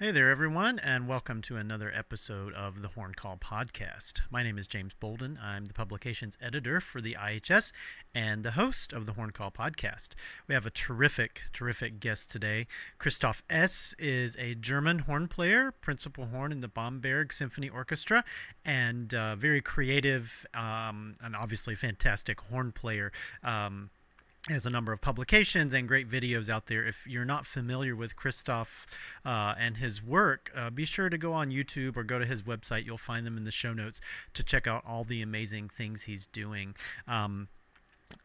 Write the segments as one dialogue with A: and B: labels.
A: Hey there, everyone, and welcome to another episode of the Horn Call Podcast. My name is James Bolden. I'm the publications editor for the IHS and the host of the Horn Call Podcast. We have a terrific guest today. Christoph Eß is a German horn player, principal horn in the Bamberg Symphony Orchestra, and very creative and obviously fantastic horn player. Has a number of publications and great videos out there. If you're not familiar with Christoph and his work, be sure to go on YouTube or go to his website. You'll find them in the show notes to check out all the amazing things he's doing.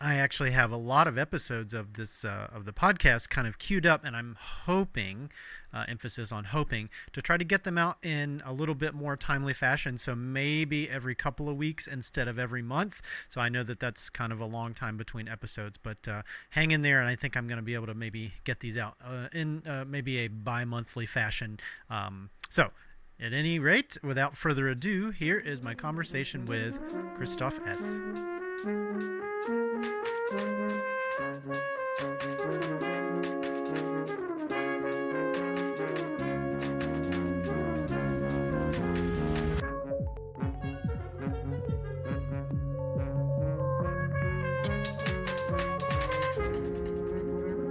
A: I actually have a lot of episodes of this of the podcast kind of queued up, and I'm hoping, emphasis on hoping, to try to get them out in a little bit more timely fashion. So maybe every couple of weeks instead of every month. So I know that that's kind of a long time between episodes, but hang in there, and I think I'm going to be able to maybe get these out in maybe a bi-monthly fashion. So at any rate, without further ado, here is my conversation with Christoph Eß.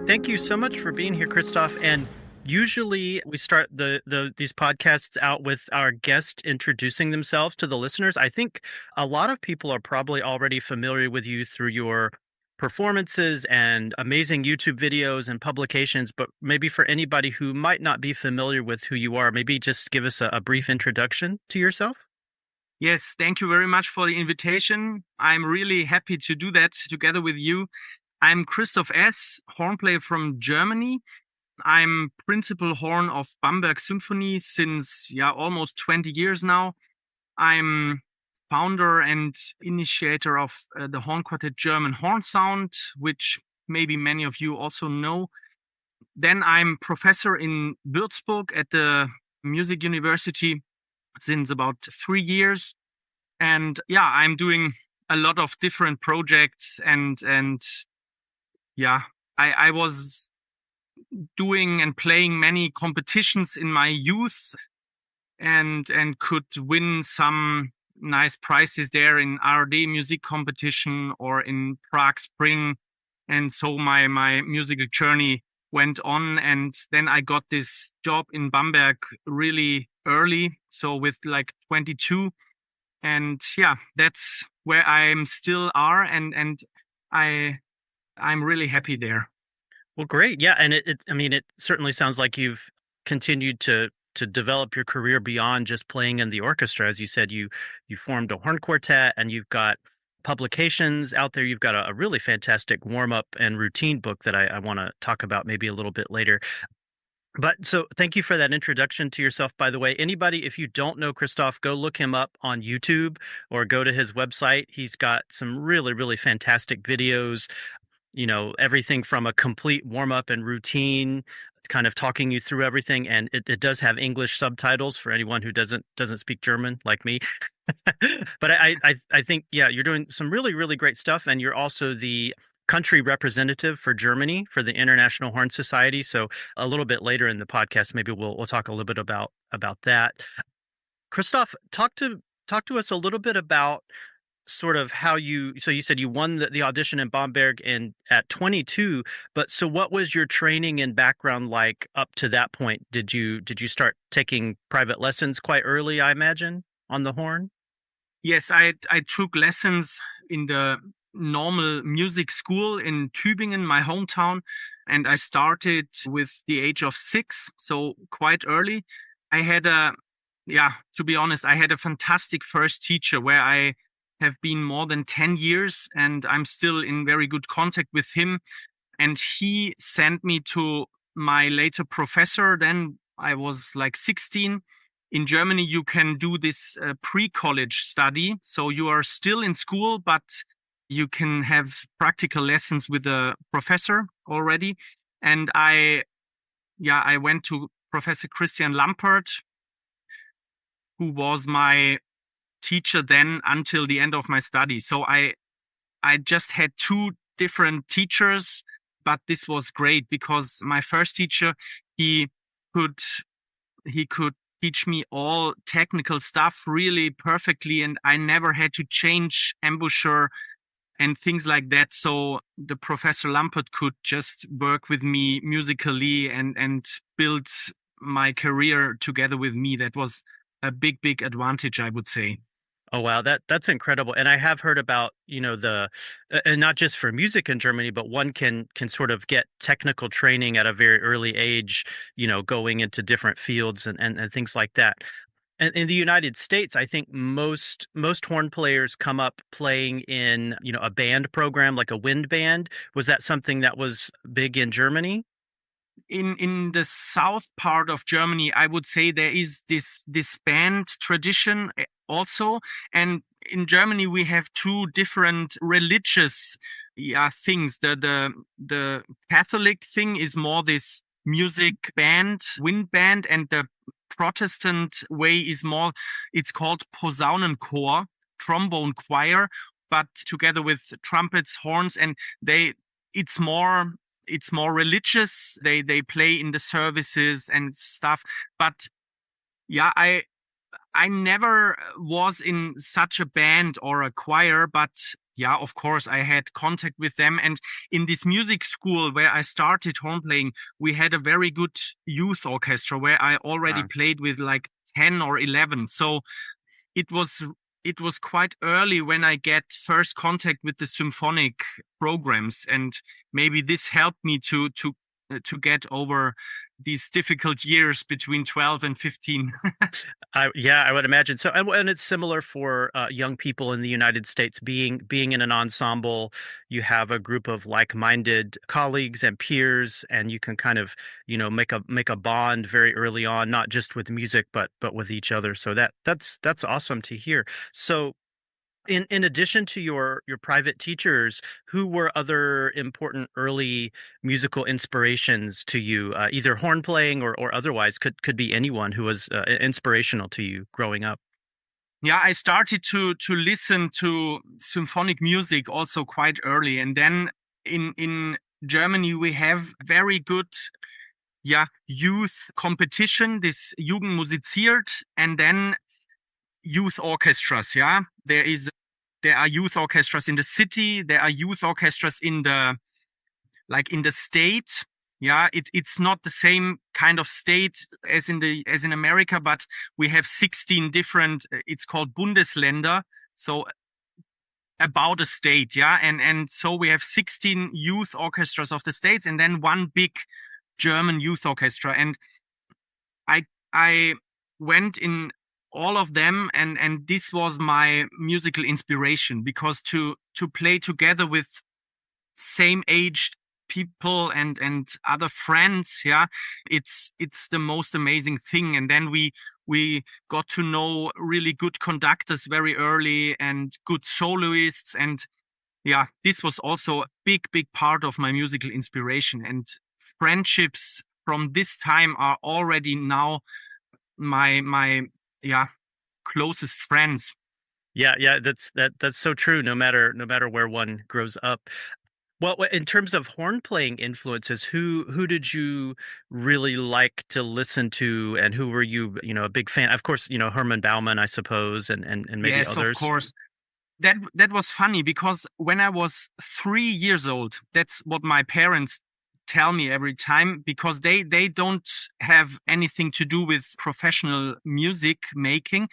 A: Thank you so much for being here, Christoph. And usually we start these podcasts out with our guest introducing themselves to the listeners. I think a lot of people are probably already familiar with you through your performances and amazing YouTube videos and publications, but maybe for anybody who might not be familiar with who you are, maybe just give us a brief introduction to yourself.
B: Yes, thank you very much for the invitation. I'm really happy to do that together with you. I'm Christoph Eß, horn player from Germany. I'm principal horn of Bamberg Symphony since almost 20 years now. I'm founder and initiator of the Horn Quartet German Horn Sound, which maybe many of you also know. Then I'm professor in Würzburg at the Music University since about 3 years. And I'm doing a lot of different projects and I was doing and playing many competitions in my youth and could win some nice prizes there in RD music competition or in Prague Spring. And so my musical journey went on, and then I got this job in Bamberg really early, so with like 22. And that's where I'm still are, and I'm really happy there.
A: Well, great. Yeah. And it certainly sounds like you've continued to develop your career beyond just playing in the orchestra. As you said, you formed a horn quartet, and you've got publications out there. You've got a really fantastic warm-up and routine book that I want to talk about maybe a little bit later. But so thank you for that introduction to yourself, by the way. Anybody, if you don't know Christoph, go look him up on YouTube or go to his website. He's got some really fantastic videos, everything from a complete warm-up and routine, kind of talking you through everything. And it does have English subtitles for anyone who doesn't speak German like me. But I think, you're doing some really great stuff. And you're also the country representative for Germany for the International Horn Society. So a little bit later in the podcast, maybe we'll talk a little bit about that. Christoph, talk to us a little bit about sort of how so you said you won the audition in Bamberg at 22, but so what was your training and background like up to that point? Did you start taking private lessons quite early, I imagine, on the horn?
B: Yes, I took lessons in the normal music school in Tübingen, my hometown, and I started with the age of 6, so quite early. I had to be honest, I had a fantastic first teacher where I have been more than 10 years, and I'm still in very good contact with him. And he sent me to my later professor. Then I was like 16. In Germany, you can do this pre-college study. So you are still in school, but you can have practical lessons with a professor already. And I went to Professor Christian Lampert, who was my teacher then until the end of my study. So I just had 2 different teachers, but this was great because my first teacher, he could He could teach me all technical stuff really perfectly, and I never had to change embouchure and things like that. So the Professor Lampert could just work with me musically and build my career together with me. That was a big advantage, I would say.
A: Oh wow, that's incredible. And I have heard about, the and not just for music in Germany, but one can sort of get technical training at a very early age, going into different fields and things like that. And in the United States, I think most horn players come up playing in, a band program like a wind band. Was that something that was big in Germany?
B: In the south part of Germany, I would say there is this band tradition also. And in Germany, we have two different religious things. The Catholic thing is more this music band, wind band, and the Protestant way is more, it's called Posaunenchor, trombone choir, but together with trumpets, horns, and it's more it's more religious. They play in the services and stuff. But yeah, I never was in such a band or a choir, but yeah, of course, I had contact with them. And in this music school where I started horn playing, we had a very good youth orchestra where I already played with like 10 or 11. So it was it was quite early when I get first contact with the symphonic programs, and maybe this helped me to get over these difficult years between 12 and 15.
A: I would imagine so, and it's similar for young people in the United States. Being in an ensemble, you have a group of like-minded colleagues and peers, and you can kind of make a bond very early on, not just with music, but with each other. So that's awesome to hear. So, in addition to your private teachers, who were other important early musical inspirations to you, either horn playing or otherwise? Could be anyone who was inspirational to you growing up.
B: Yeah, I started to listen to symphonic music also quite early, and then in Germany we have very good youth competition, this Jugend musiziert, and then youth orchestras. Yeah, there are youth orchestras in the city, there are youth orchestras in the state. Yeah, it's not the same kind of state as in America, but we have 16 different, it's called Bundesländer, so about a state. Yeah, and so we have 16 youth orchestras of the states, and then one big German youth orchestra. And I went in all of them, and this was my musical inspiration, because to play together with same aged people and other friends, yeah, it's the most amazing thing. And then we got to know really good conductors very early and good soloists, and yeah, this was also a big part of my musical inspiration. And friendships from this time are already now my closest friends.
A: Yeah, that's so true. No matter where one grows up. Well, in terms of horn playing influences, who did you really like to listen to, and who were you, a big fan? Of course, Herman Bauman, I suppose, and maybe
B: Yes, of
A: others.
B: course. That was funny, because when I was 3 years old, that's what my parents tell me every time, because they don't have anything to do with professional music making,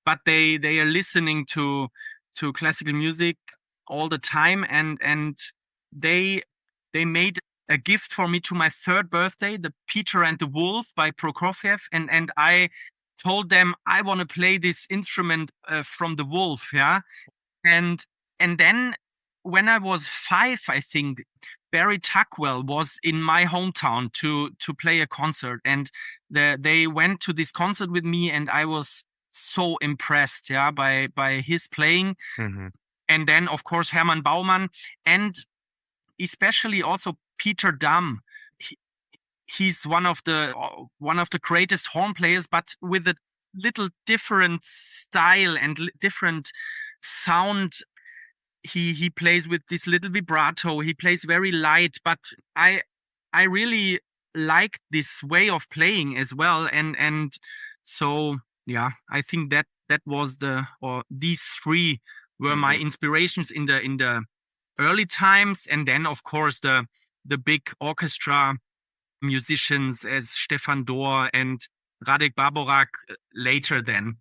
B: but they are listening to classical music all the time, and they they made a gift for me to my third birthday, the Peter and the Wolf by Prokofiev, and I told them I want to play this instrument from the Wolf. Yeah, and then when I was 5, I think Barry Tuckwell was in my hometown to play a concert, and they went to this concert with me, and I was so impressed, yeah, by his playing.
A: Hmm.
B: And then of course Hermann Baumann, and especially also Peter Damm. He's one of the greatest horn players, but with a little different style and different sound. He plays with this little vibrato. He plays very light, but I really liked this way of playing as well. And so, yeah, I think that was these three were my
A: Hmm.
B: inspirations in the early times. And then, of course, the big orchestra musicians as Stefan Dohr and Radek Baborak later then.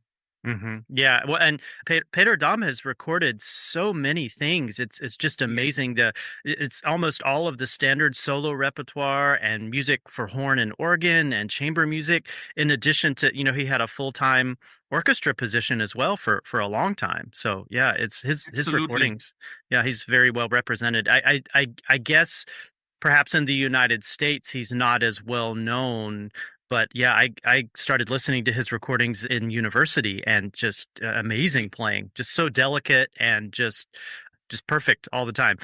A: Yeah, well, and Peter Dam has recorded so many things. It's just
B: Yes,
A: amazing. It's almost all of the standard solo repertoire and music for horn and organ and chamber music. In addition to, he had a full-time orchestra position as well for a long time. So yeah, it's his
B: absolutely.
A: recordings. Yeah, he's very well represented. I guess perhaps in the United States he's not as well known, but yeah, I started listening to his recordings in university and just amazing
B: Great.
A: playing, just so delicate and just perfect all the time.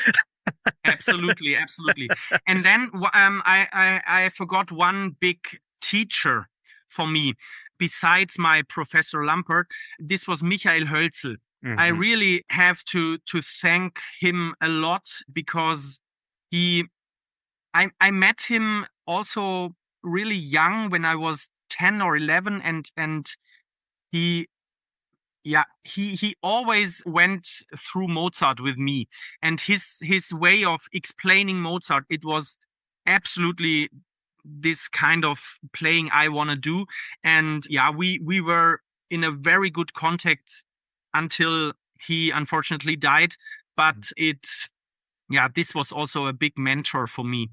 B: Absolutely, absolutely. And then I forgot one big teacher for me besides my Professor Lampert. This was Michael Hölzel. I
A: Hmm.
B: really have to thank him a lot because he I met him also really young when I was 10 or 11, and he he always went through Mozart with me, and his way of explaining Mozart, it was absolutely this kind of playing I want to do. And yeah, we were in a very good contact until he unfortunately died, but this was also a big mentor for me.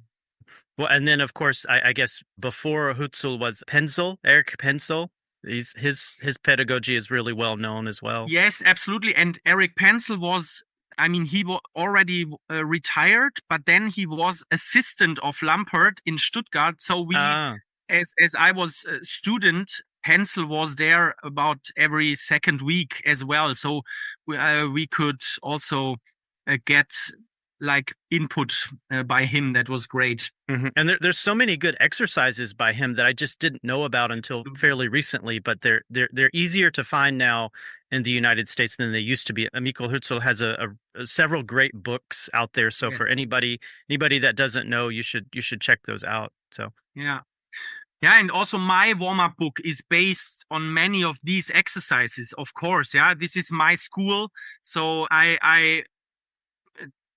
A: Well, and then of course, I guess before Hutzel was Penzel, Eric Penzel. His pedagogy is really well known as well.
B: Yes, absolutely. And Eric Pencil was, I mean, he was already retired, but then he was assistant of Lampert in Stuttgart. So
A: Ah.
B: as I was a student, Pencil was there about every second week as well. So we could also get like input by him. That was great.
A: And there's so many good exercises by him that I just didn't know about until fairly recently, but they're easier to find now in the United States than they used to be. Mikkel Hutzel has several great books out there, so
B: Yeah.
A: for anybody that doesn't know, you should check those out. So
B: Yeah. Yeah, and also my warm-up book is based on many of these exercises, of course. Yeah, this is my school, so I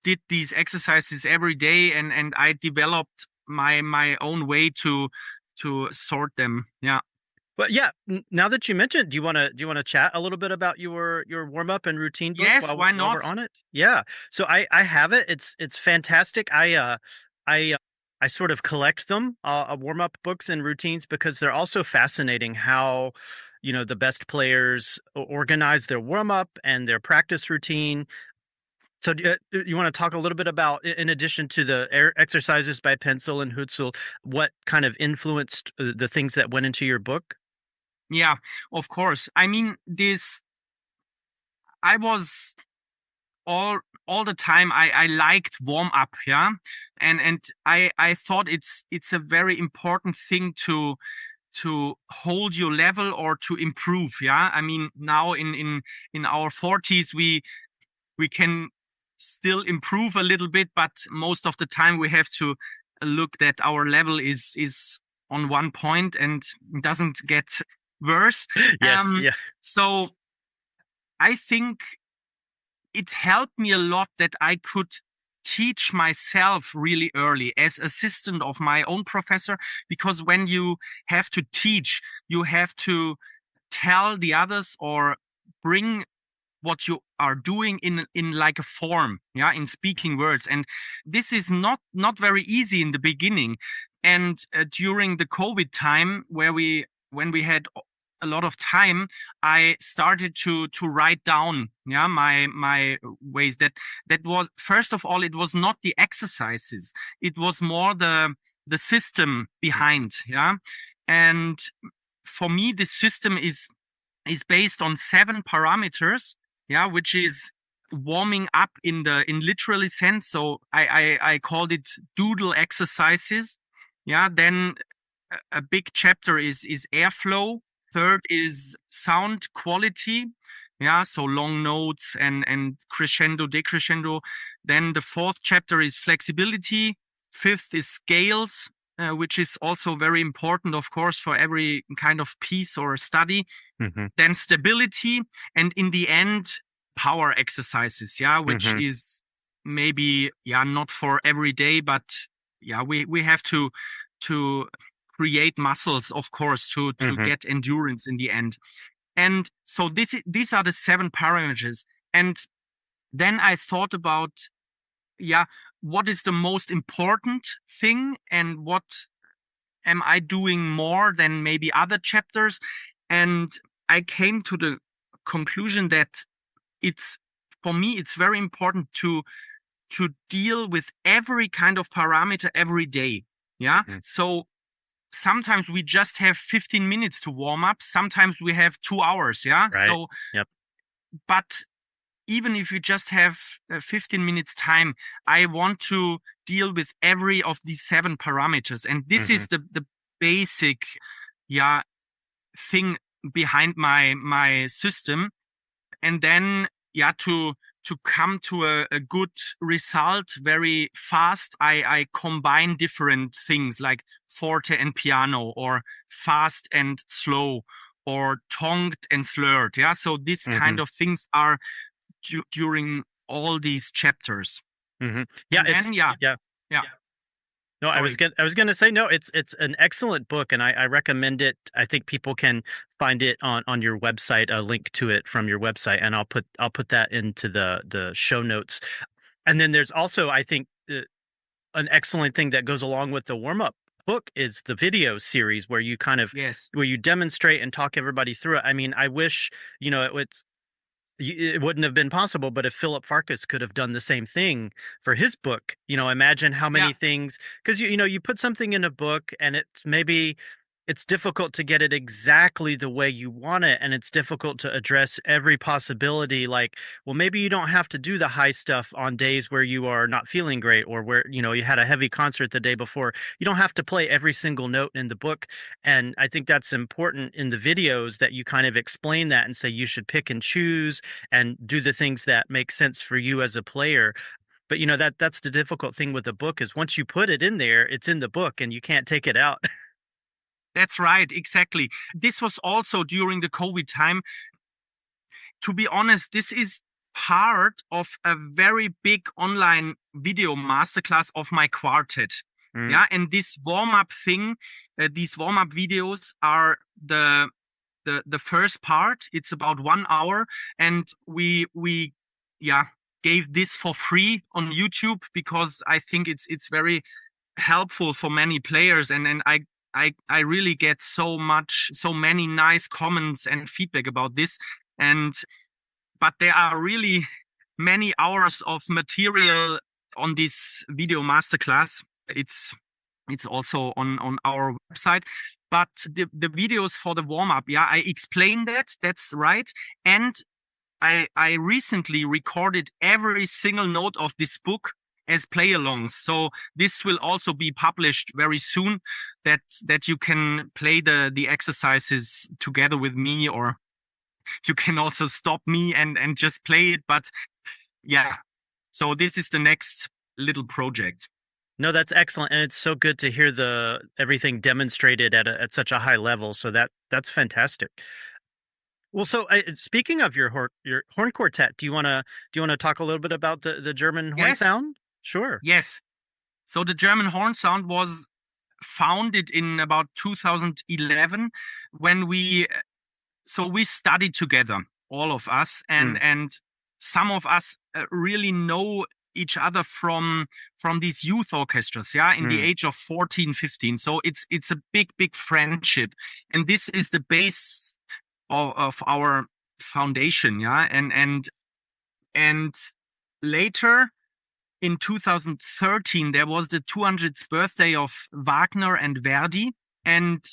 B: did these exercises every day, and I developed my own way to sort them. Yeah.
A: but yeah, now that you mentioned, do you want to chat a little bit about your warm up and routine book
B: Yes,
A: while
B: why
A: while
B: not?
A: we're on it? Yeah. So I have it. It's fantastic. I I sort of collect them, warm up books and routines, because they're also fascinating how the best players organize their warm up and their practice routine. So you want to talk a little bit about, in addition to the exercises by Pencil and Hutzel, what kind of influenced the things that went into your book?
B: Yeah, of course. I mean, this I was all the time I liked warm up, yeah. And I thought it's a very important thing to hold your level or to improve, yeah. I mean, now in our 40s we can still improve a little bit, but most of the time we have to look that our level is on one point and doesn't get worse.
A: Yes,
B: um
A: yeah.
B: so I think it helped me a lot that I could teach myself really early as assistant of my own professor, because when you have to teach, you have to tell the others or bring what you are doing in like a form, yeah, in speaking words. And this is not very easy in the beginning. And during the COVID time, when we had a lot of time, I started to write down, yeah, my ways. That was, first of all, it was not the exercises, it was more the system behind, yeah. And for me, this system is based on 7 parameters, yeah, which is warming up in literally sense. So I called it doodle exercises. Yeah, then a big chapter is airflow. Third is sound quality. Yeah, so long notes and crescendo, decrescendo. Then the fourth chapter is flexibility. Fifth is scales. which is also very important, of course, for every kind of piece or study.
A: Mm-hmm.
B: Then stability, and in the end, power exercises, which
A: Mm-hmm.
B: is maybe not for every day, but we have to create muscles, of course, to
A: Mm-hmm.
B: get endurance in the end. And so these are the 7 parameters. And then I thought about, what is the most important thing, and what am I doing more than maybe other chapters? And I came to the conclusion that for me, it's very important to deal with every kind of parameter every day. Yeah.
A: Mm-hmm.
B: So sometimes we just have 15 minutes to warm up. Sometimes we have 2 hours. Yeah.
A: Right.
B: So,
A: Yep.
B: but even if you just have 15 minutes time, I want to deal with every of these 7 parameters. And this
A: Mm-hmm.
B: is the basic, thing behind my system. And then, to come to a good result very fast, I combine different things like forte and piano, or fast and slow, or tongued and slurred. Yeah. So these
A: Mm-hmm.
B: kind of things are during all these chapters.
A: Mm-hmm. Yeah,
B: And
A: it's
B: then,
A: yeah.
B: yeah,
A: No,
B: sorry.
A: I was gonna say no. It's an excellent book, and I recommend it. I think people can find it on your website, a link to it from your website, and I'll put that into the show notes. And then there's also, I think, an excellent thing that goes along with the warm up book is the video series where you kind of
B: Yes.
A: where you demonstrate and talk everybody through it. I mean, I wish it wouldn't have been possible, but if Philip Farkas could have done the same thing for his book, imagine how
B: Yeah,
A: many things, because you put something in a book and it's difficult to get it exactly the way you want it, and it's difficult to address every possibility. Like, well, maybe you don't have to do the high stuff on days where you are not feeling great, or where you had a heavy concert the day before. You don't have to play every single note in the book, and I think that's important in the videos, that you kind of explain that and say you should pick and choose and do the things that make sense for you as a player. But that's the difficult thing with a book, is once you put it in there, it's in the book and you can't take it out.
B: that's right. Exactly. This was also during the COVID time. To be honest, this is part of a very big online video masterclass of my quartet.
A: Mm,
B: Yeah. And this warm up thing, these warm up videos are the first part. It's about 1 hour, and we gave this for free on YouTube, because I think it's very helpful for many players, and I really get so many nice comments and feedback about this. And but there are really many hours of material on this video masterclass. It's also on our website. But the videos for the warm up, I explained that. That's right. And I recently recorded every single note of this book as play-alongs. So this will also be published very soon, that you can play the exercises together with me, or you can also stop me and just play it. But yeah, so this is the next little project.
A: no, that's excellent, and it's so good to hear the everything demonstrated at such a high level. So that's fantastic. Well, so speaking of your horn quartet, do you want to talk a little bit about the German horn
B: Yes,
A: sound? Sure.
B: yes. So the German horn sound was founded in about 2011, when we studied together, all of us,
A: Mm,
B: and some of us really know each other from these youth orchestras, in the
A: mm,
B: age of 14, 15. So it's a big friendship, and this is the base of our foundation. And later, in 2013, there was the 200th birthday of Wagner and Verdi, and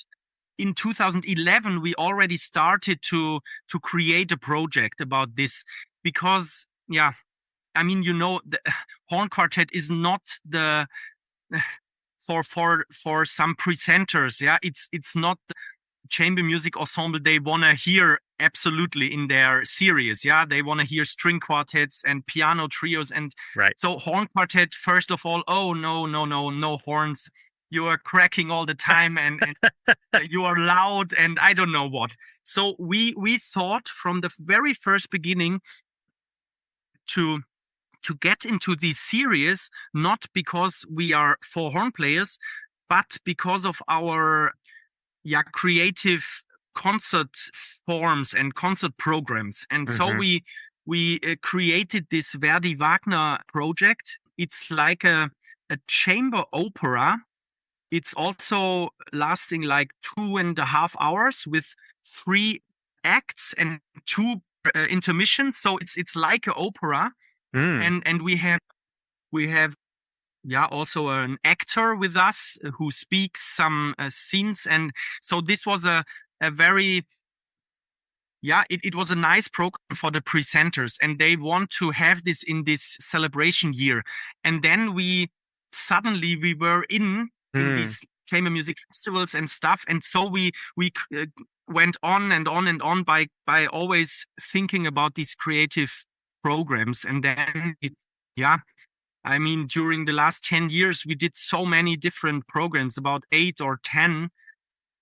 B: in 2011 we already started to create a project about this, because I mean, the horn quartet is not the for some presenters. It's not the chamber music ensemble they want to hear absolutely in their series. They want to hear string quartets and piano trios. And
A: right.
B: so horn quartet, first of all, oh, no horns. you are cracking all the time, and you are loud, and I don't know what. So we thought from the very first beginning to get into this series, not because we are four horn players, but because of our creative concert forms and concert programs. And so
A: Mm-hmm.
B: we created this Verdi Wagner project. It's like a chamber opera. It's also lasting like 2.5 hours with 3 acts and 2 intermissions. So it's like an opera.
A: Mm.
B: And we have also an actor with us who speaks some scenes. And so this was a very it was a nice program for the presenters, and they want to have this in this celebration year. And then we were in
A: Mm.
B: these chamber music festivals and stuff. And so we went on and on and on by always thinking about these creative programs. And then I mean, during the last 10 years, we did so many different programs, about 8 or 10,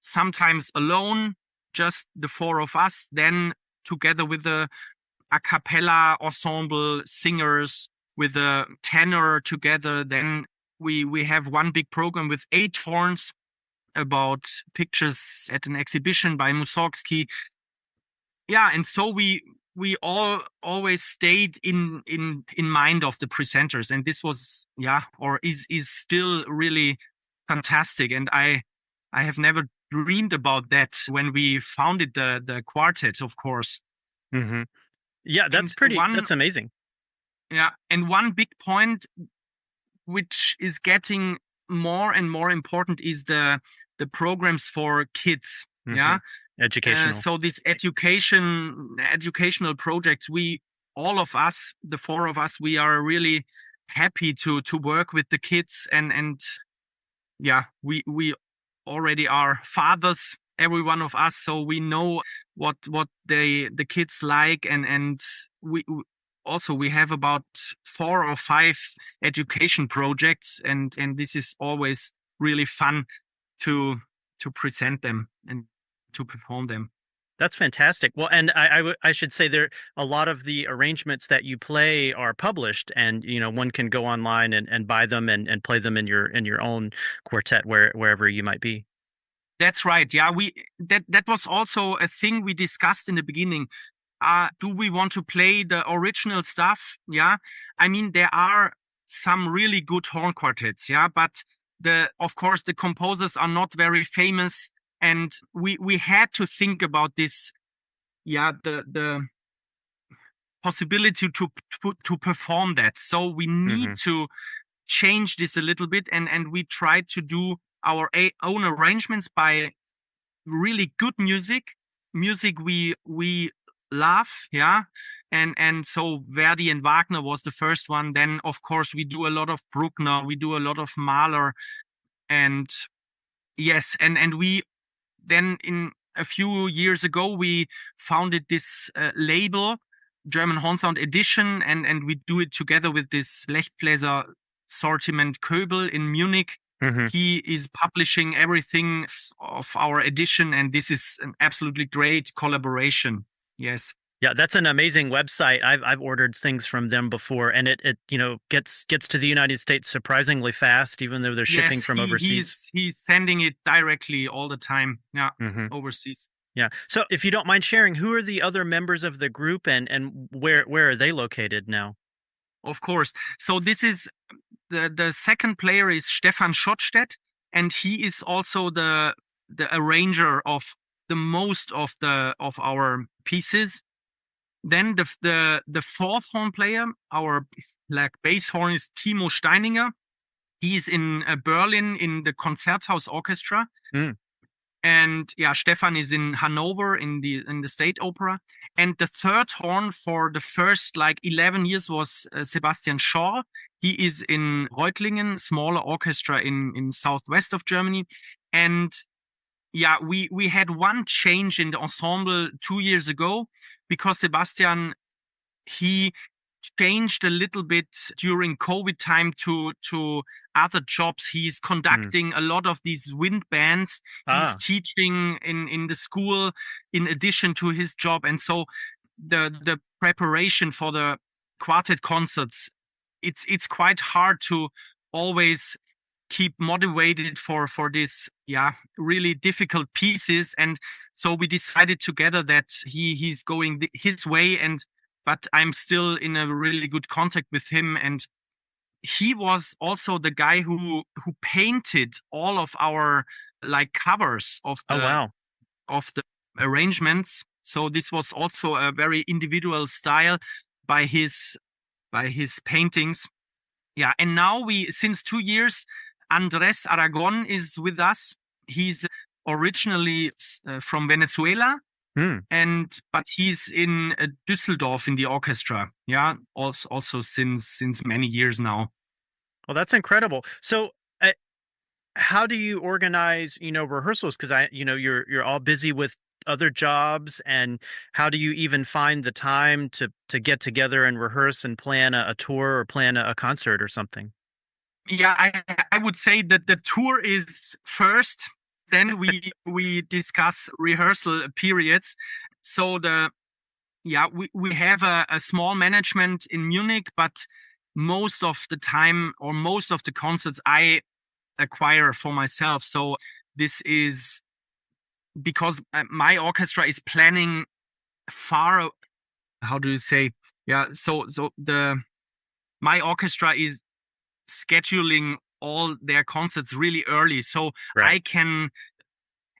B: sometimes alone, just the four of us, then together with the a cappella ensemble singers, with a tenor together. Then we have one big program with 8 horns about pictures at an exhibition by Mussorgsky. Yeah, and so we all always stayed in mind of the presenters, and this was or is still really fantastic. And I have never dreamed about that when we founded the quartet, of course.
A: Mm-hmm. Yeah,
B: And one
A: that's amazing.
B: and one big point which is getting more and more important is the programs for kids.
A: Mm-hmm. Educational.
B: So these educational projects, all of us, the four of us, we are really happy to work with the kids. And we already are fathers, every one of us, so we know what the kids like. And we also we have about 4 or 5 education projects, and this is always really fun to present them and to perform them.
A: That's fantastic. Well, and I should say there a lot of the arrangements that you play are published, and one can go online and buy them and play them in your own quartet wherever you might be.
B: That's right. Yeah, that was also a thing we discussed in the beginning. Do we want to play the original stuff? Yeah, I mean, there are some really good horn quartets. Yeah, but of course the composers are not very famous, and we had to think about this. Yeah, the possibility to perform that. So we need to change this a little bit, and we try to do our own arrangements by really good music we love. And so Verdi and Wagner was the first one. Then of course we do a lot of Bruckner, we do a lot of Mahler, and yes, and we then in a few years ago we founded this label, German Horn Sound Edition, and we do it together with this Blechbläser Sortiment Köbel in Munich.
A: Mm-hmm.
B: He is publishing everything of our edition, and this is an absolutely great collaboration. Yes.
A: Yeah, that's an amazing website. I've ordered things from them before, and it gets to the United States surprisingly fast, even though they're shipping from overseas.
B: He's sending it directly all the time. Yeah, overseas.
A: Yeah. So if you don't mind sharing, who are the other members of the group, and where are they located now?
B: Of course. So this is the second player is Stefan Schottstedt, and he is also the arranger of the most of our pieces. Then the fourth horn player, our bass horn, is Timo Steininger. He's in Berlin in the Konzerthaus Orchestra. And Stefan is in Hanover in the State Opera. And the third horn for the first 11 years was Sebastian Schorr. He is in Reutlingen, smaller orchestra in southwest of Germany. And we had one change in the ensemble 2 years ago, because Sebastian, he changed a little bit during COVID time to other jobs. He's conducting a lot of these wind bands. He's teaching in the school in addition to his job. And so the preparation for the quartet concerts, it's quite hard to always keep motivated for this really difficult pieces. And so we decided together that he's going his way, but I'm still in a really good contact with him. And he was also the guy who painted all of our like covers of the arrangements. So this was also a very individual style by his paintings. Yeah, and now since 2 years, Andres Aragon is with us. He's originally from Venezuela, but he's in Düsseldorf in the orchestra. Yeah, also since many years now.
A: Well, that's incredible. So, how do you organize, rehearsals? Because you're all busy with other jobs, and how do you even find the time to get together and rehearse and plan a tour or plan a concert or something?
B: Yeah, I would say that the tour is first, then we discuss rehearsal periods. So we have a small management in Munich, but most of the time or most of the concerts I acquire for myself. So this is because my orchestra is planning far. How do you say? Yeah, so my orchestra is scheduling all their concerts really early, so I can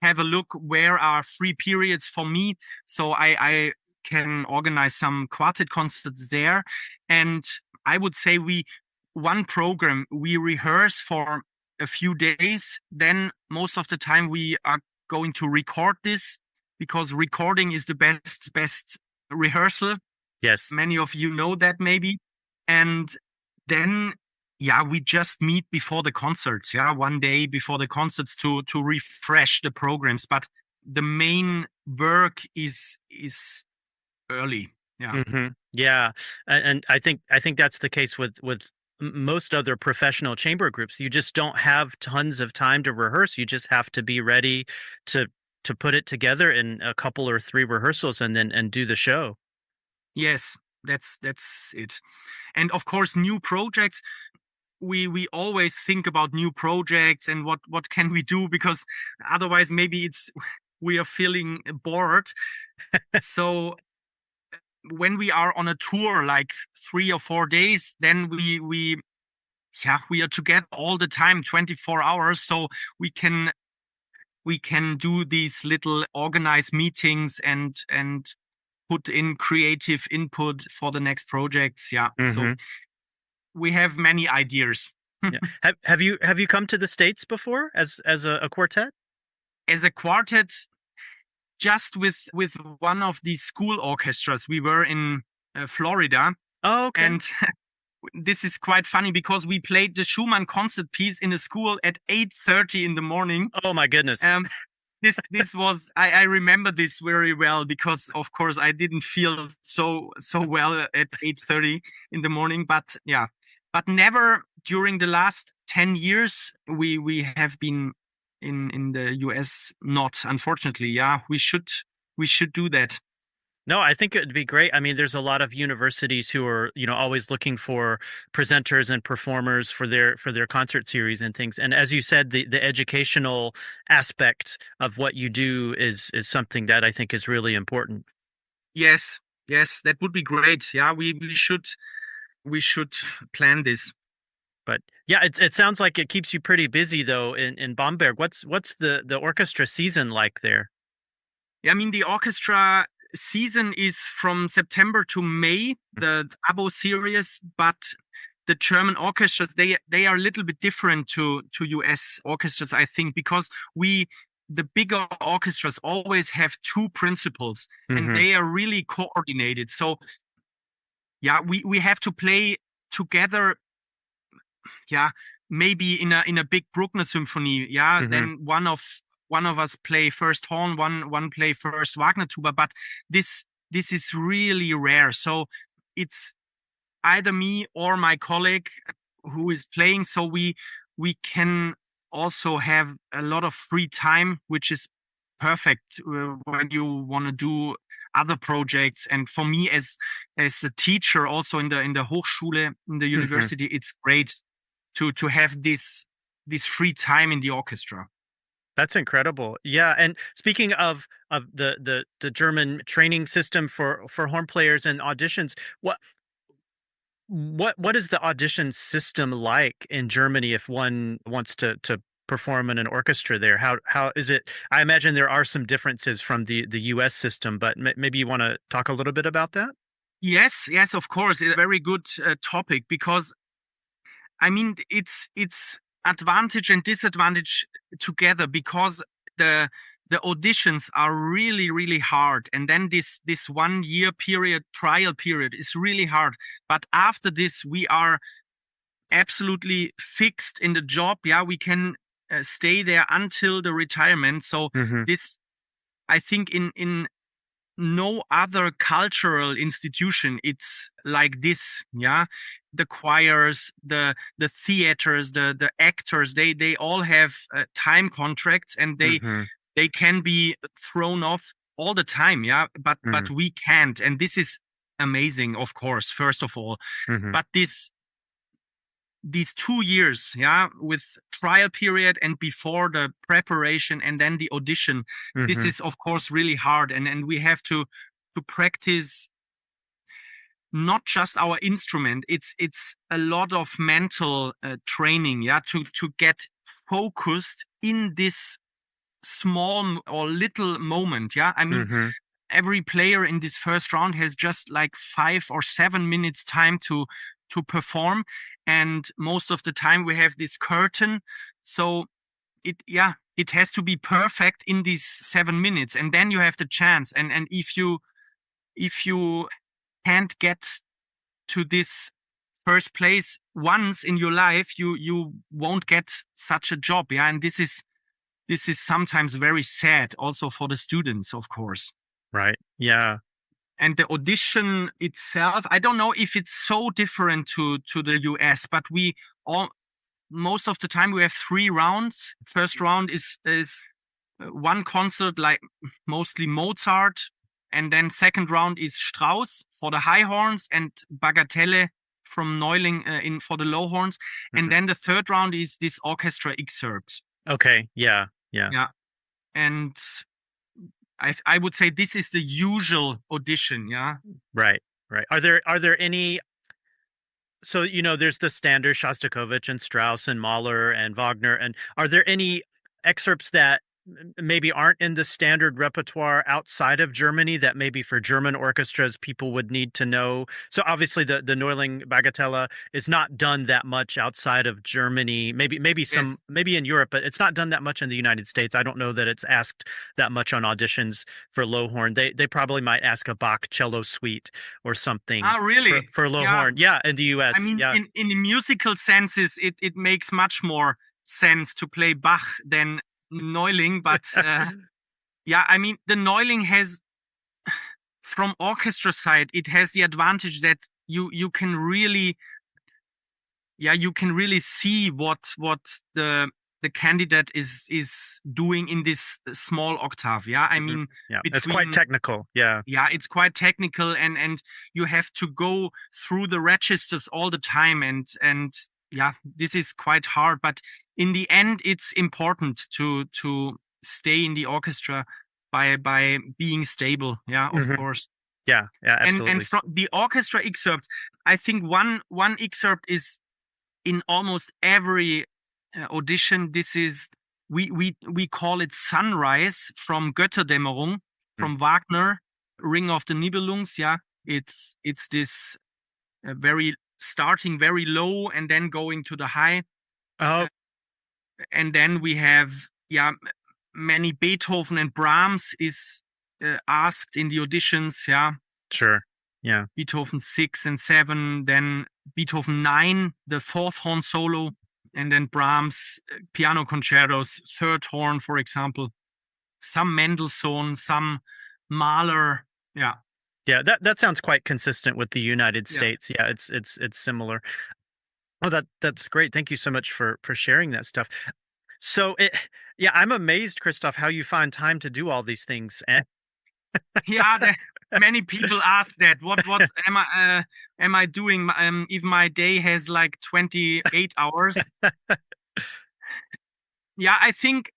B: have a look where are free periods for me, so I can organize some quartet concerts there. And I would say one program we rehearse for a few days, then most of the time we are going to record this, because recording is the best rehearsal.
A: Yes,
B: many of you know that maybe. And then we just meet before the concerts. One day before the concerts to refresh the programs. But the main work is early. Yeah.
A: Yeah, and I think that's the case with most other professional chamber groups. You just don't have tons of time to rehearse. You just have to be ready to put it together in a couple or 3 rehearsals and do the show.
B: Yes, that's it. And of course, new projects. We always think about new projects and what can we do, because otherwise maybe we are feeling bored. So when we are on a tour like 3 or 4 days, then we are together all the time, 24 hours. So we can do these little organized meetings and put in creative input for the next projects. Yeah. So we have many ideas.
A: Yeah. Have you come to the States before as a quartet?
B: As a quartet, just with one of these school orchestras. We were in Florida.
A: Oh, okay.
B: And this is quite funny because we played the Schumann concert piece in a school at 8:30 in the morning.
A: Oh my goodness.
B: This was, I remember this very well, because of course I didn't feel so well at 8:30 in the morning. But but never during the last 10 years we have been in the US. Not, unfortunately. Yeah, we should do that.
A: No, I think it'd be great. I mean, there's a lot of universities who are, always looking for presenters and performers for their concert series and things. And as you said, the educational aspect of what you do is something that I think is really important.
B: Yes, that would be great. Yeah, we should plan this.
A: But yeah, it sounds like it keeps you pretty busy though in Bamberg. What's the orchestra season like there?
B: Yeah, I mean, the orchestra season is from September to May, the ABO series, but the German orchestras, they are a little bit different to US orchestras, I think, because the bigger orchestras always have 2 principals and they are really coordinated. So we have to play together. Maybe in a big Bruckner symphony. Then one of us play first horn, one play first Wagner tuba, but this is really rare. So it's either me or my colleague who is playing. So we can also have a lot of free time, which is perfect when you want to do other projects. And for me as a teacher also in the Hochschule, in the
A: Hmm.
B: university, it's great to have this free time in the orchestra.
A: That's incredible. Yeah, and speaking of the German training system for horn players and auditions, what is the audition system like in Germany if one wants to perform in an orchestra there? How is it? I imagine there are some differences from the US system, but maybe you want to talk a little bit about that?
B: Yes, of course. A very good topic, because I mean it's advantage and disadvantage together, because the the auditions are really hard, and then this 1 year period, trial period, is really hard. But after this we are absolutely fixed in the job. Yeah, we can stay there until the retirement. So
A: Hmm.
B: this, I think, in no other cultural institution it's like this. Yeah, the choirs, the theaters, the actors, they all have time contracts, and
A: Hmm.
B: they can be thrown off all the time. Yeah, but
A: Hmm.
B: we can't, and this is amazing, of course, first of all.
A: Hmm.
B: But these 2 years, yeah, with trial period and before the preparation and then the audition, this
A: Hmm.
B: is of course really hard, and we have to practice not just our instrument. It's a lot of mental training, yeah, to get focused in this or little moment. Yeah, I mean,
A: Hmm.
B: every player in this first round has just like 5 or 7 minutes time to perform, and most of the time we have this curtain. So it has to be perfect in these 7 minutes, and then you have the chance. And if you can't get to this first place once in your life, you won't get such a job. Yeah, and this is sometimes very sad also for the students, of course.
A: Right. Yeah.
B: And the audition itself, I don't know if it's so different to the US, but we all most of the time we have 3 rounds. First round is one concert, like mostly Mozart, and then second round is Strauss for the high horns, and Bagatelle from Neuling in for the low horns, and
A: Hmm.
B: then the third round is this orchestra excerpt.
A: Okay. Yeah. Yeah.
B: Yeah, and I would say this is the usual audition. Yeah.
A: Right. Right. Are there any, so there's the standard Shostakovich and Strauss and Mahler and Wagner, and are there any excerpts that maybe aren't in the standard repertoire outside of Germany that maybe for German orchestras people would need to know? So obviously the Neuling Bagatella is not done that much outside of Germany.
B: Yes.
A: Maybe in Europe, but it's not done that much in the United States. I don't know that it's asked that much on auditions for low horn. They probably might ask a Bach cello suite or something
B: Ah, really?
A: for low
B: Yeah.
A: horn. Yeah, in the
B: I
A: US.
B: mean,
A: Yeah.
B: in the musical senses, it makes much more sense to play Bach than Neuling. But yeah, I mean, the Neuling has, from orchestra side, it has the advantage that you can really, yeah, you can really see what the candidate is doing in this small octave. Yeah, I
A: Mhm.
B: mean,
A: Yeah, it's quite
B: between,
A: technical. Yeah.
B: yeah, it's quite technical, and you have to go through the registers all the time, and yeah, this is quite hard. But in the end, it's important to stay in the orchestra by being stable. Yeah, of
A: Hmm.
B: course.
A: Yeah, yeah,
B: And
A: absolutely.
B: from the orchestra excerpts, I think one excerpt is in almost every audition. This is, we call it Sunrise from Götterdämmerung
A: Mm.
B: from Wagner, Ring of the Nibelungs. Yeah, it's this very starting very low and then going to the high,
A: Oh,
B: uh, and then we have, yeah, many Beethoven and Brahms is asked in the auditions. Yeah,
A: sure. Yeah.
B: Beethoven 6 and 7, then Beethoven 9, the fourth horn solo, and then Brahms piano concertos, third horn, for example. Some Mendelssohn, some Mahler. Yeah.
A: Yeah, that sounds quite consistent with the United
B: Yeah.
A: States. Yeah, it's similar. Oh, that's great. Thank you so much for sharing that stuff. So yeah, I'm amazed, Christoph, how you find time to do all these things. And
B: Yeah, many people ask that. What am I doing? If my day has like 28 hours. Yeah, I think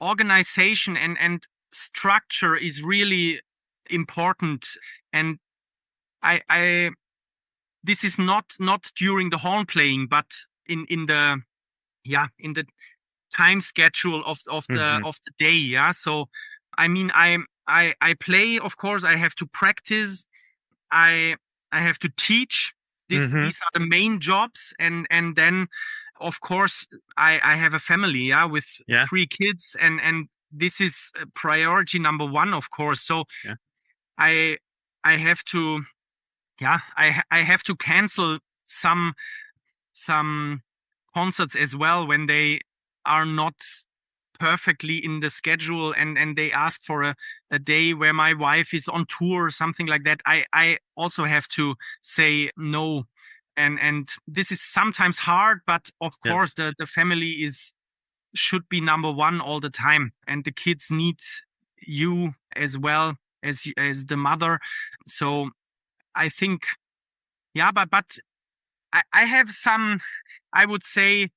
B: organization and structure is really important. And I this is not during the horn playing, but in the, yeah, in the time schedule
A: hmm
B: of the day. Yeah, so I mean, I play, of course. I have to practice. I i have to teach.
A: hmm
B: These are the main jobs. And then, of course, I have a family, yeah, with
A: Yeah,
B: 3 kids. And this is priority number one, of course. So
A: yeah.
B: I I have to, yeah, I have to cancel some concerts as well when they are not perfectly in the schedule, and they ask for a day where my wife is on tour or something like that. I also have to say no. And this is sometimes hard, but of
A: Yeah.
B: course the family is should be number one all the time, and the kids need you as well as the mother. So I think, yeah, but I have some, I would say,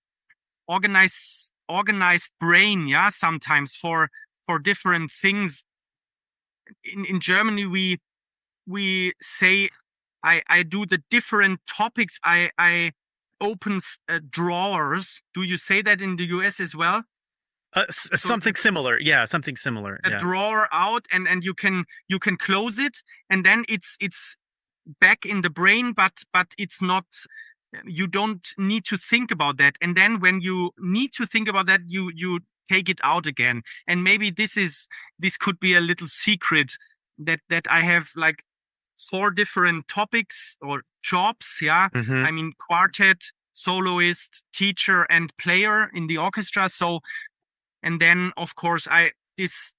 B: organized brain, yeah, sometimes for different things. In Germany, we say I do the different topics. I open drawers. Do you say that in the US as well? So
A: Something similar. Yeah, something similar.
B: a
A: Yeah.
B: drawer out, and you can close it, and then it's back in the brain, but it's not, you don't need to think about that. And then when you need to think about that, you take it out again. And maybe this could be a little secret, that I have like 4 different topics or jobs. Yeah,
A: hmm
B: I mean, quartet, soloist, teacher, and player in the orchestra. So, and then, of course, I this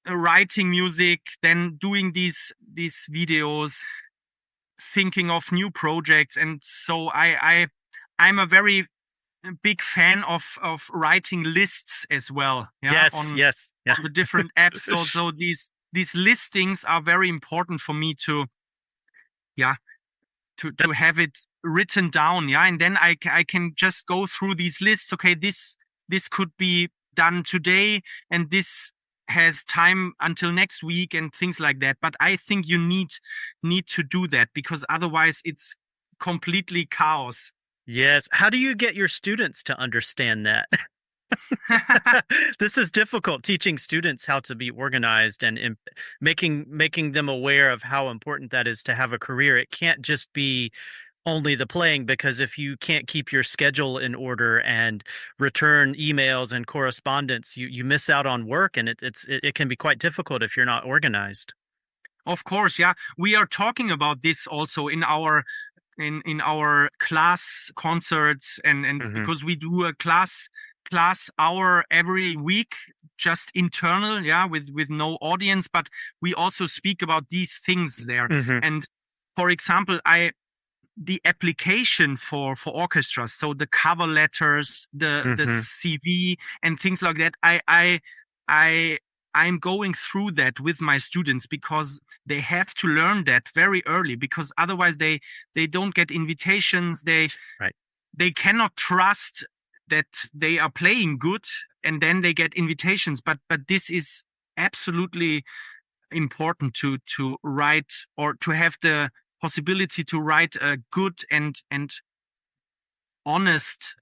B: writing music, then doing these videos, thinking of new projects. And so I'm a very big fan of writing lists as well, yeah,
A: Yes, yes. Yeah.
B: on the different apps. So these listings are very important for me to, yeah, to
A: That's
B: have it written down. Yeah, and then I can just go through these lists. Okay, this could be done today, and this has time until next week, and things like that. But I think you need to do that, because otherwise it's completely chaos.
A: yes. How do you get your students to understand that? This is difficult, teaching students how to be organized and making them aware of how important that is to have a career. It can't just be only the playing, because if you can't keep your schedule in order and return emails and correspondence, you miss out on work, and it can be quite difficult if you're not organized.
B: Of course, yeah. We are talking about this also in our class concerts, and
A: hmm
B: because we do a class hour every week, just internal, yeah, with no audience. But we also speak about these things there.
A: hmm
B: And for example, the application for orchestras, so the cover letters, the
A: hmm
B: CV, and things like that. I I'm going through that with my students, because they have to learn that very early, because otherwise they don't get invitations.
A: Right.
B: They cannot trust that they are playing good, and then they get invitations. But this is absolutely important to write, or to have the possibility to write a good and honest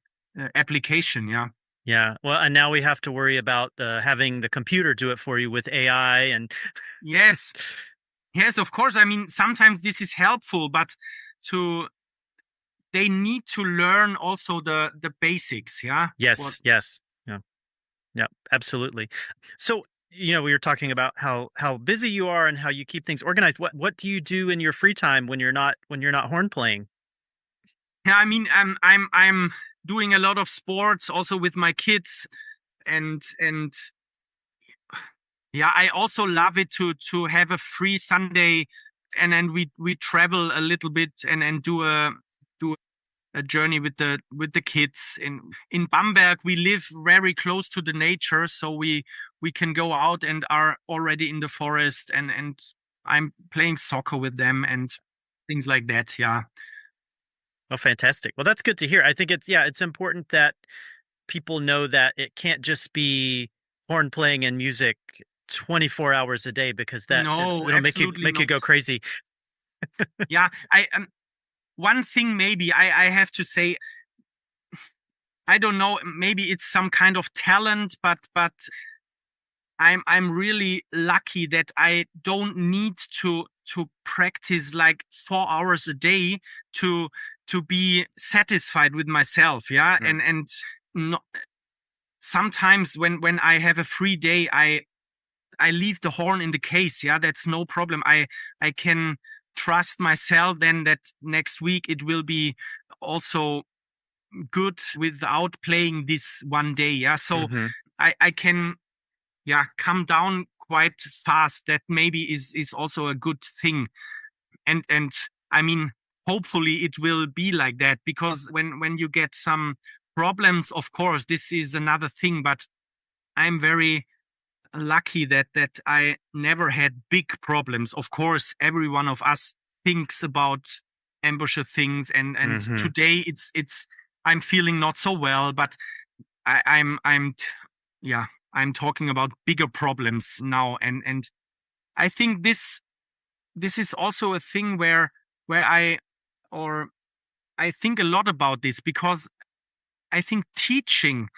B: application. Yeah.
A: Yeah. Well, and now we have to worry about having the computer do it for you with AI and
B: Yes. Yes, of course. I mean, sometimes this is helpful, but to they need to learn also the basics. Yeah. What?
A: yes, yes. Yeah. Yeah, absolutely. So, we were talking about how busy you are and how you keep things organized. What do you do in your free time when you're not horn playing?
B: Yeah. I mean, I'm doing a lot of sports also with my kids, and Yeah, I also love it to have a free Sunday, and then we travel a little bit and do a journey with the kids. In Bamberg, we live very close to the nature, so we can go out and are already in the forest, and I'm playing soccer with them and things like that. Yeah.
A: Oh, fantastic. Well, that's good to hear. I think it's important that people know that it can't just be horn playing and music 24 hours a day, because
B: No,
A: it'll make you
B: absolutely not.
A: go crazy.
B: Yeah, I one thing maybe I have to say, I don't know, maybe it's some kind of talent, but I'm really lucky that I don't need to practice like 4 hours a day to be satisfied with myself. Yeah,
A: Mm.
B: and no, sometimes when I have a free day, I leave the horn in the case. Yeah, that's no problem. I can trust myself then that next week it will be also good without playing this one day. Yeah, so
A: Hmm.
B: I can, yeah, come down quite fast. That maybe is also a good thing. And I mean, hopefully it will be like that, because when you get some problems, of course this is another thing, but I'm very lucky that I never had big problems. Of course, every one of us thinks about ambusher things, and
A: Hmm.
B: today it's I'm feeling not so well, but I'm yeah, I'm talking about bigger problems now, and I think this is also a thing where or I think a lot about this, because I think teaching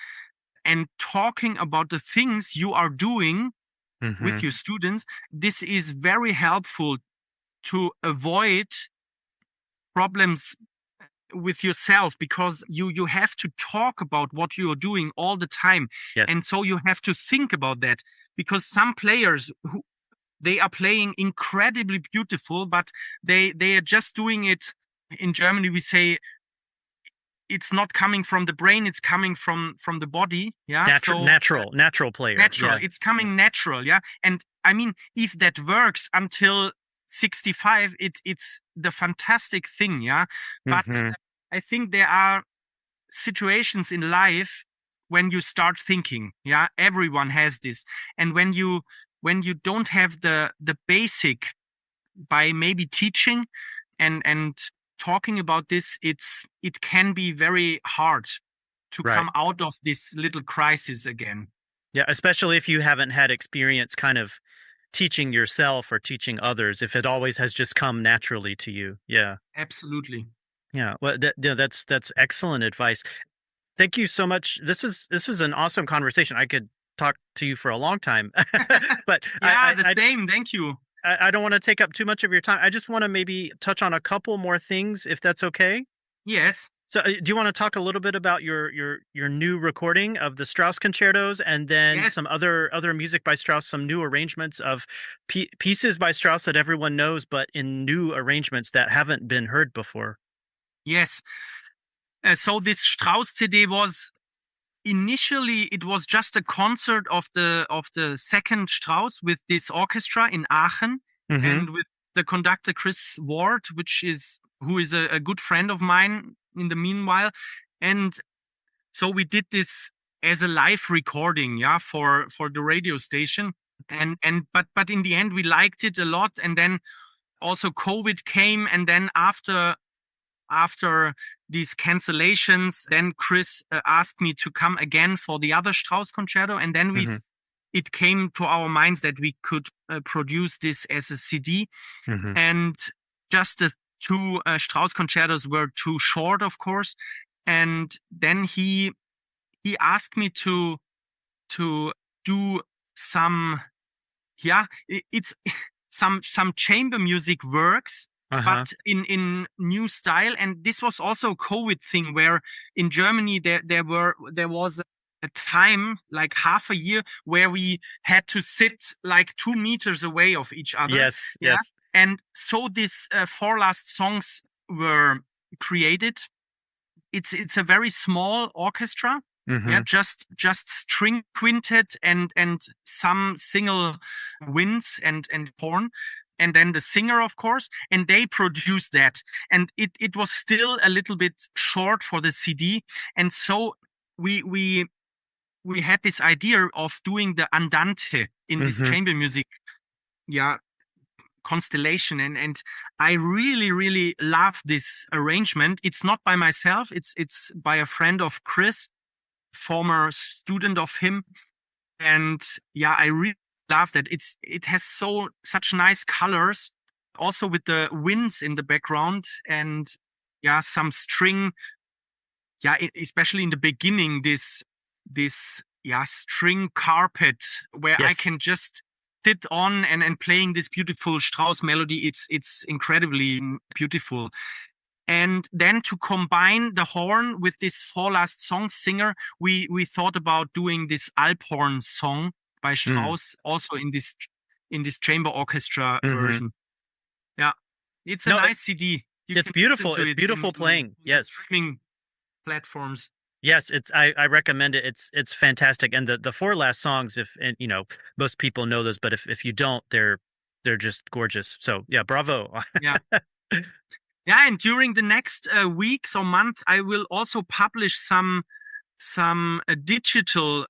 B: and talking about the things you are doing with
A: Hmm.
B: your students, this is very helpful to avoid problems with yourself, because you have to talk about what you're doing all the time,
A: Yes.
B: and so you have to think about that, because some players who they are playing incredibly beautiful, but they are just doing it. In Germany we say it's not coming from the brain, it's coming from the body. Yeah, so
A: Natural player.
B: natural,
A: Yeah.
B: it's coming natural. Yeah, and I mean, if that works until 65, it's the fantastic thing. Yeah, but
A: Hmm.
B: I think there are situations in life when you start thinking. Yeah, everyone has this, and when you don't have the basic by maybe teaching and talking about this, it can be very hard to
A: Right.
B: come out of this little crisis again.
A: Yeah, especially if you haven't had experience kind of teaching yourself or teaching others, if it always has just come naturally to you. Yeah.
B: Absolutely.
A: Yeah. Well, that's excellent advice. Thank you so much. This is an awesome conversation. I could talk to you for a long time, but
B: Yeah, the same. Thank you.
A: I don't want to take up too much of your time. I just want to maybe touch on a couple more things, if that's okay.
B: Yes.
A: So, do you want to talk a little bit about your new recording of the Strauss concertos, and then
B: Yes.
A: some other music by Strauss, some new arrangements of pieces by Strauss that everyone knows, but in new arrangements that haven't been heard before?
B: Yes. So this Strauss CD was initially, it was just a concert of the second Strauss with this orchestra in Aachen,
A: Hmm.
B: and with the conductor Chris Ward, who is a good friend of mine in the meanwhile. And so we did this as a live recording, yeah, for the radio station. And but in the end we liked it a lot. And then also COVID came, and then after these cancellations, then Chris asked me to come again for the other Strauss concerto, and then
A: Hmm.
B: it came to our minds that we could produce this as a CD.
A: Hmm.
B: And just the two Strauss concertos were too short, of course. And then he asked me to do some, yeah, it's some chamber music works,
A: Uh-huh.
B: but in new style. And this was also a COVID thing, where in Germany there was a time, like half a year, where we had to sit like 2 meters away of each other.
A: Yes.
B: Yeah,
A: Yes.
B: and so these four last songs were created. It's a very small orchestra, Yeah,
A: Mm-hmm.
B: just string quintet and some single winds and horn, and then the singer, of course, and they produced that. And it was still a little bit short for the CD, and so we we had this idea of doing the andante in this
A: Mm-hmm.
B: chamber music, yeah, constellation, and I really love this arrangement. It's not by myself, it's by a friend of Chris, former student of him. And yeah, I really love that. It has such nice colors, also with the winds in the background, and yeah, some string, yeah, especially in the beginning, this yeah, string carpet where I
A: Yes.
B: can just sit on and playing this beautiful Strauss melody. It's incredibly beautiful. And then to combine the horn with this Four Last Songs singer, we thought about doing this Alphorn song by
A: Mm.
B: Strauss, also in this chamber orchestra
A: Mm-hmm.
B: version. Yeah, it's a
A: No,
B: nice CD. You
A: it's
B: can listen
A: beautiful.
B: to
A: It's
B: it
A: beautiful playing.
B: in the
A: Yes.
B: streaming platforms.
A: Yes, I recommend it. It's fantastic. And the four last songs, if and you know, most people know those, but if you don't, they're just gorgeous. So yeah, bravo.
B: Yeah. Yeah, and during the next weeks or month, I will also publish some digital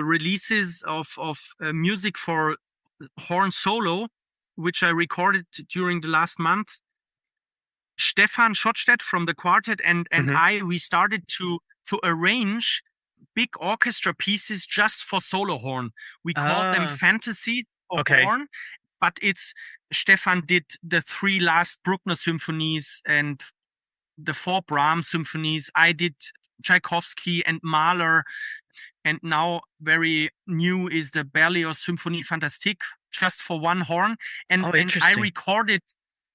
B: releases of music for horn solo, which I recorded during the last month. Stefan Schottstedt from the Quartet and
A: Hmm.
B: we started to arrange big orchestra pieces just for solo horn. We called them
A: Ah,
B: fantasies for
A: okay.
B: horn, but it's Stefan did the three last Bruckner symphonies and the four Brahms symphonies. I did Tchaikovsky and Mahler, and now very new is the Berlioz Symphonie Fantastique just for one horn.
A: Oh,
B: And I
A: interesting.
B: recorded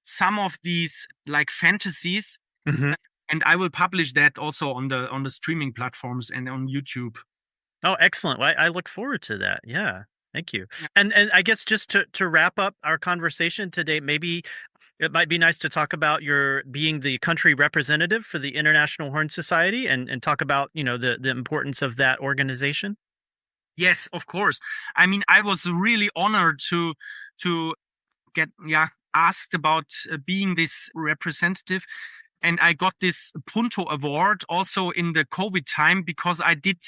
B: some of these like fantasies,
A: Hmm.
B: and I will publish that also on the streaming platforms and on YouTube.
A: Oh, excellent. Well, I look forward to that. Yeah. Thank you.
B: Yeah.
A: And I guess just to wrap up our conversation today, maybe it might be nice to talk about your being the country representative for the International Horn Society and talk about, you know, the importance of that organization.
B: Yes, of course. I mean, I was really honored to get asked about being this representative, and I got this Punto Award also in the COVID time because I did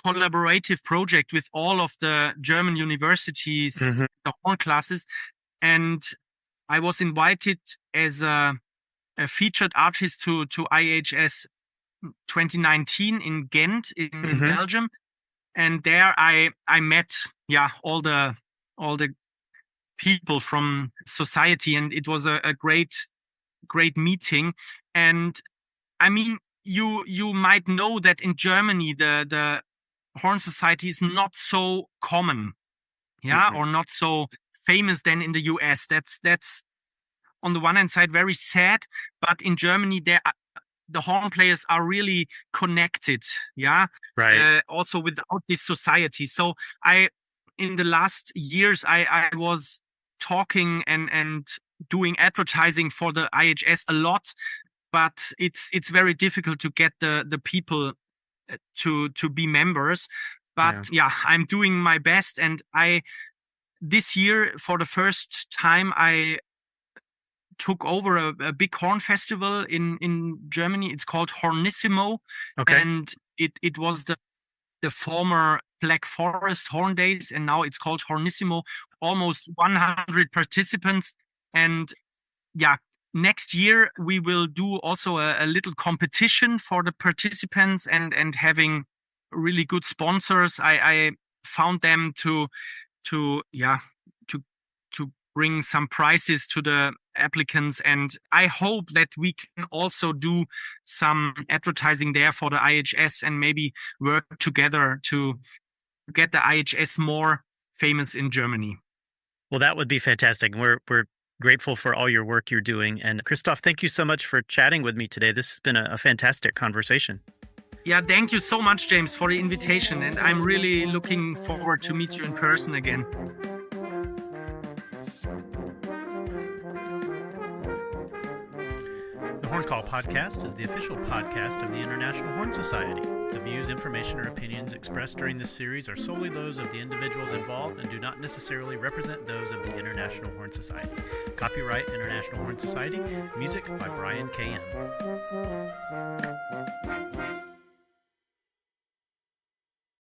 B: collaborative project with all of the German universities,
A: Hmm.
B: the horn classes, and I was invited as a featured artist to IHS 2019 in Ghent in
A: Hmm.
B: Belgium, and there I met all the people from society, and it was a great meeting. And I mean, you might know that in Germany the horn society is not so common, yeah,
A: Hmm.
B: or not so famous than in the US. That's on the one hand side very sad, but in Germany the horn players are really connected, yeah,
A: Right.
B: also without this society. So I in the last years I was talking and doing advertising for the IHS a lot, but it's very difficult to get the people to be members. But
A: Yeah.
B: yeah, I'm doing my best, and I this year for the first time I took over a big horn festival in Germany. It's called Hornissimo,
A: Okay.
B: and it was the former Black Forest Horn Days, and now it's called Hornissimo. Almost 100 participants, and yeah, next year we will do also a little competition for the participants and having really good sponsors. I found them to yeah to to bring some prizes to the applicants, and I hope that we can also do some advertising there for the IHS and maybe work together to get the IHS more famous in Germany.
A: Well, that would be fantastic. We're grateful for all your work you're doing. And Christoph, thank you so much for chatting with me today. This has been a fantastic conversation.
B: Yeah, thank you so much, James, for the invitation, and I'm really looking forward to meet you in person again.
A: The The Horn Call Podcast is the official podcast of the International Horn Society. The views, information, or opinions expressed during this series are solely those of the individuals involved and do not necessarily represent those of the International Horn Society. Copyright International Horn Society. Music by Brian K.M.